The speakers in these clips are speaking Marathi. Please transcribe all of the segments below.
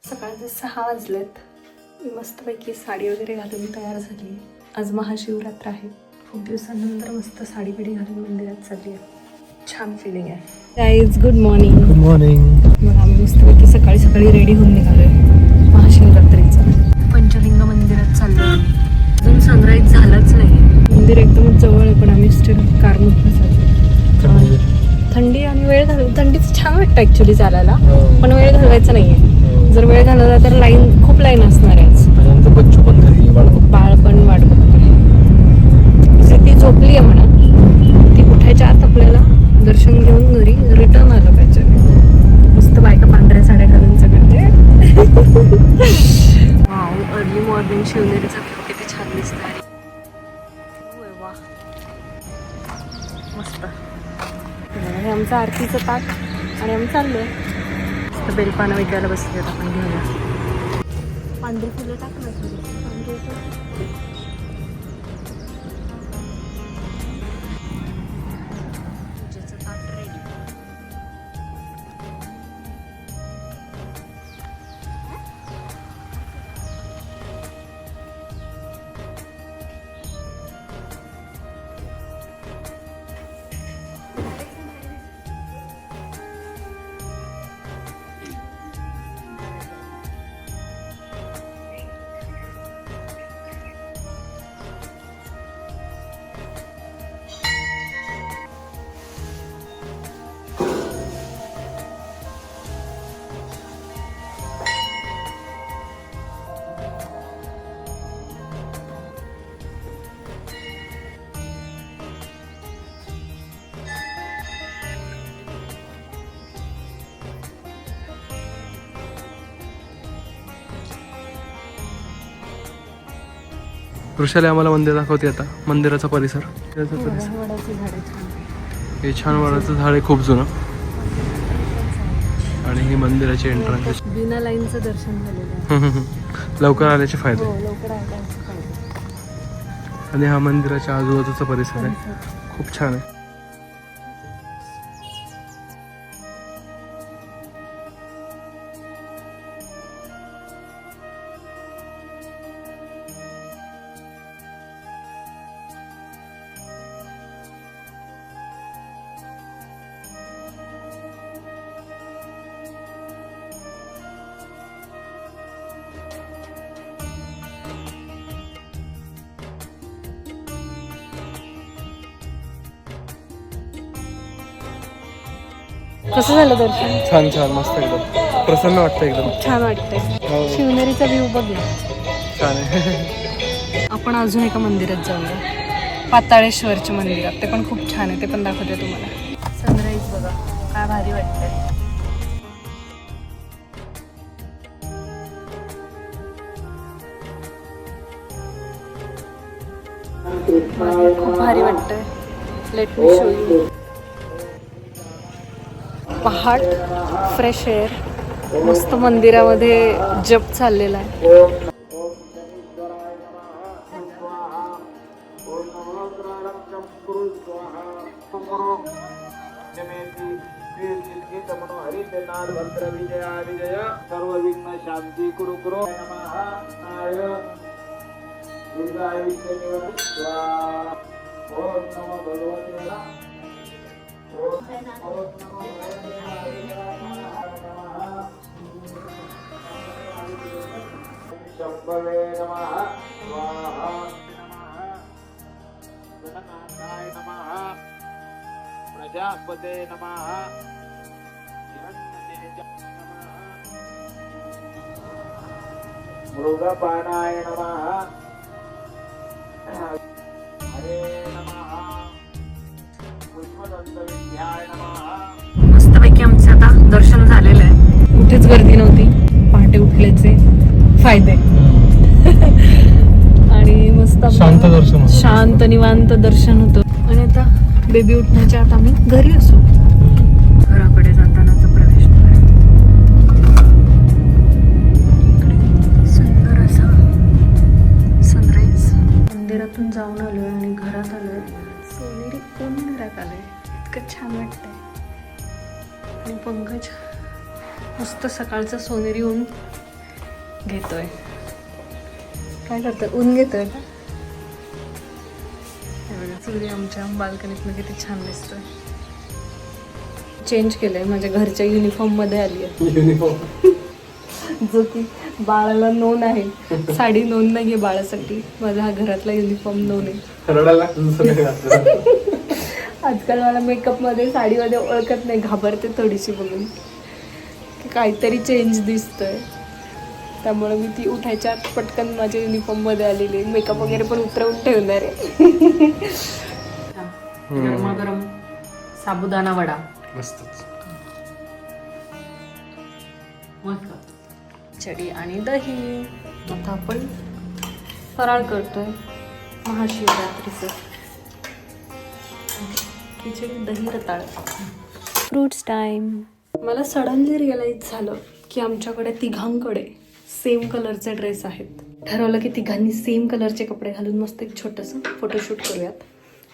सकाळचे 6 वाजलेत. मी मस्तपैकी साडी वगैरे घालून तयार झाली. आज महाशिवरात्र आहे. खूप दिवसांनंतर मस्त साडी बिडी घालून मंदिरात चालली आहे. छान फिलिंग आहे. Guys good morning. Good morning. मग आम्ही मस्तपैकी सकाळी सकाळी रेडी होऊन निघालोय महाशिवरात्रीचं. पंचलिंग मंदिरात चाललोय. अजून सनराईज झालाच नाही. मंदिर एकदमच जवळ आहे पण आम्ही स्टील कारमधून चाललो. थंडी आणि वेळ थंडीच छान वाटतं ऍक्च्युली चालायला, पण वेळ घालवायचा नाहीये. जर वेळ घालवला तर खूप लाईन असणार आहे. बच्चू पण घरी बाळ पण वाट बघतोय. ती झोपली आहे म्हणा. ती उठायच्या आत आपल्याला दर्शन घेऊन घरी रिटर्न आलं पाहिजे. मस्त बायका पांढऱ्या साड्या घालून सगळे. अर्ली मॉर्निंग शिवनेरीचा व्ह्यू किती छान दिसतोय. वा मस्त. हे आमचं आरतीचं ताट आणि आम्ही चाललोय. बेलपानं विकायला बसले. आपण घेऊया. पांढरी फुलं टाक ना थोडी. पूजेचं ताट रेडी. वृषाली आम्हाला मंदिर दाखवते आता. मंदिराचा परिसर. हे छान वडाचं झाड आहे, खूप जुनं. आणि ही मंदिराची एंट्रन्स. बिना लाईनचं दर्शन झालेलं आहे. लवकर आल्याचे फायदे. लवकर आल्याचे फायदे. आणि हा मंदिराच्या आजूबाजूचा परिसर आहे, खूप छान आहे. कसं झालं दर्शन? छान छान मस्त. एकदम प्रसन्न वाटतं. एकदम छान वाटतंय. शिवनेरीचा व्ह्यू बघ छान आहे. आपण अजून एका मंदिरात जाऊया. पाताळेश्वरच्या मंदिरात. ते पण खूप छान आहे. ते पण दाखवते तुम्हाला. सनराईज बघा काय भारी वाटतंय. खूप भारी वाटतंय. Late me show you. पहाट, फ्रेश एअर, मस्त मंदिरामध्ये जप चाललेला आहे. सर्व विघ्न शांती कुरु कुरु. ओम नमो भगवते शंभवे नमः. स्वाहा गणनाथाय नमः. प्रजापते नमः. मृगपानाय नमः. हरे नमः. पुष्पदंतविद्याय नमः. मस्तपैकी आमचे आता दर्शन झालेलं आहे. कुठेच गर्दी नव्हती. पहाटे उठल्याचे फायदे. आणि मस्त शांत दर्शन. शांत निवांत दर्शन होतं. आणि आता बेबी उठण्याच्या आत आम्ही घरी असू. घराकडे जातानाचा प्रवेशद्वार. इकडे सुंदर असा सनराईज. मंदिरातून जाऊन आलोय आणि घरात आलोय. सोनेरी घरात आलोय. इतकं छान वाटतंय. आणि पंकज मस्त सकाळचा सोनेरी होऊन घेतोय. काय करतोय? ऊन घेतोय का? हे बघा, सूर्य आमच्या बाल्कनीतनं किती छान दिसतोय. चेंज केलंय, माझ्या घरच्या युनिफॉर्म मध्ये आली आहे. युनिफॉर्म जो की बाळाला नोन आहे. साडी नोन नाहीये बाळासाठी, माझा हा घरातला युनिफॉर्म नोन आहे. रडायला दुसरं काही घातलं. आजकाल मला मेकअप मध्ये साडीमध्ये ओळखत नाही, घाबरते थोडीशी बघून की काहीतरी चेंज दिसतोय. त्यामुळे मी ती उठायच्या आत पटकन माझ्या युनिफॉर्म मध्ये आलेली आहे. मेकअप वगैरे पण उतरवून ठेवणार आहे. गरमागरम साबुदाणा वडा मस्तच. खिचडी आणि दही. आता आपण फराळ करतोय महाशिवरात्रीचं. खिचडी दही रताळ. Fruits time. मला सडनली रिअलाइज झालं की आमच्याकडे तिघांकडे सेम कलरचे ड्रेस आहेत. ठरवलं की तिघांनी सेम कलरचे कपडे घालून मस्त एक छोटंसं फोटोशूट करूयात.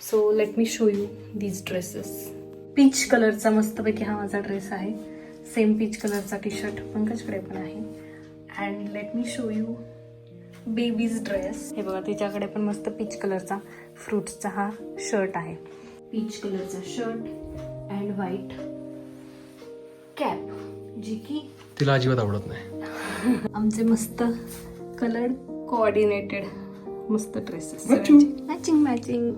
So let me show you these dresses. Peach कलरचा मस्तपैकी हा माझा ड्रेस आहे. सेम पीच कलरचा टी शर्ट पंकजकडे पण आहे. And let me show you baby's dress. हे बघा, तिच्याकडे पण मस्त पीच कलरचा फ्रूट्सचा हा शर्ट आहे. पीच कलरचा शर्ट अँड व्हाईट कॅप, जी की तिला अजिबात आवडत नाही. आमचे मस्त कलर कोऑर्डिनेटेड मस्त ड्रेसेस. मॅचिंग. Matching matching.